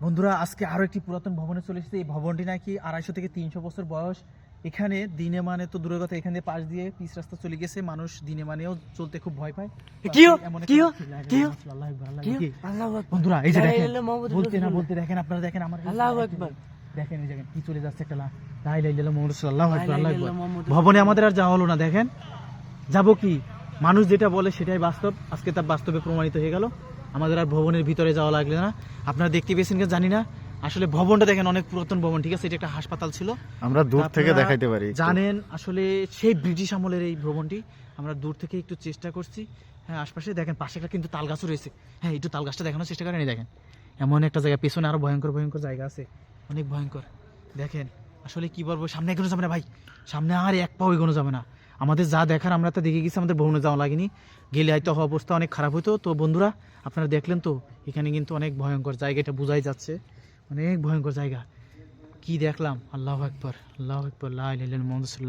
বন্ধুরা আজকে আরো একটি পুরাতন ভবনে চলে এসেছে। এই ভবনটি নাকি 250 থেকে 300 বছর বয়স। এখানে দিনে মানে তো দূরের কথা, এখানে পাশ দিয়ে পিচ রাস্তা চলে গেছে, মানুষ দিনে মানেও চলতে খুব ভয় পায়। বন্ধুরা এই যে দেখেন, বলতে না বলতে দেখেন, আপনারা দেখেন আমার আল্লাহু আকবার, দেখেন এই দেখেন কি চলে যাচ্ছে একটা লা ইলাহা ইল্লাল্লাহ মুহাম্মাদুর রাসূলুল্লাহ, আল্লাহু আকবার, আল্লাহু আকবার। ভবনে আমাদের আর যাওয়া হলো না। দেখেন যাবো কি, মানুষ যেটা বলে সেটাই বাস্তব, আজকে তা বাস্তবে প্রমাণিত হয়ে গেল। আমাদের আর ভবনের ভিতরে যাওয়া লাগলো না। আপনারা দেখতে পেয়েছেন কি জানি না, আসলে ভবনটা দেখেন অনেক পুরাতন ভবন, ঠিক আছে, এটা একটা হাসপাতাল ছিল। আমরা দূর থেকে দেখাইতে পারি জানেন আসলে সেই ব্রিটিশ আমলের এই ভবনটি, আমরা দূর থেকে একটু চেষ্টা করছি। হ্যাঁ আশপাশে দেখেন, পাশে একটা কিন্তু তাল গাছও রয়েছে। হ্যাঁ একটু তাল গাছটা দেখানোর চেষ্টা করেন, এই দেখেন এমন একটা জায়গা, পেছনে আরো ভয়ঙ্কর ভয়ঙ্কর জায়গা আছে, অনেক ভয়ঙ্কর। দেখেন আসলে কি বলবো, সামনে এগোনো যাবে না ভাই, সামনে আর এক পাও এগোনো যাবে না। আমাদের যা দেখার আমরা তো দেখে গেছি, আমাদের ভবনে যাওয়া লাগেনি, গেলে হয়তো অবস্থা অনেক খারাপ হতো। তো বন্ধুরা আপনারা দেখলেন তো, এখানে কিন্তু অনেক ভয়ঙ্কর জায়গা, এটা বোঝাই যাচ্ছে অনেক ভয়ঙ্কর জায়গা। কি দেখলাম, আল্লাহু আকবার, আল্লাহু আকবার, লা ইলাহা ইল্লাল্লাহ মুহাম্মাদুর রাসূলুল্লাহ।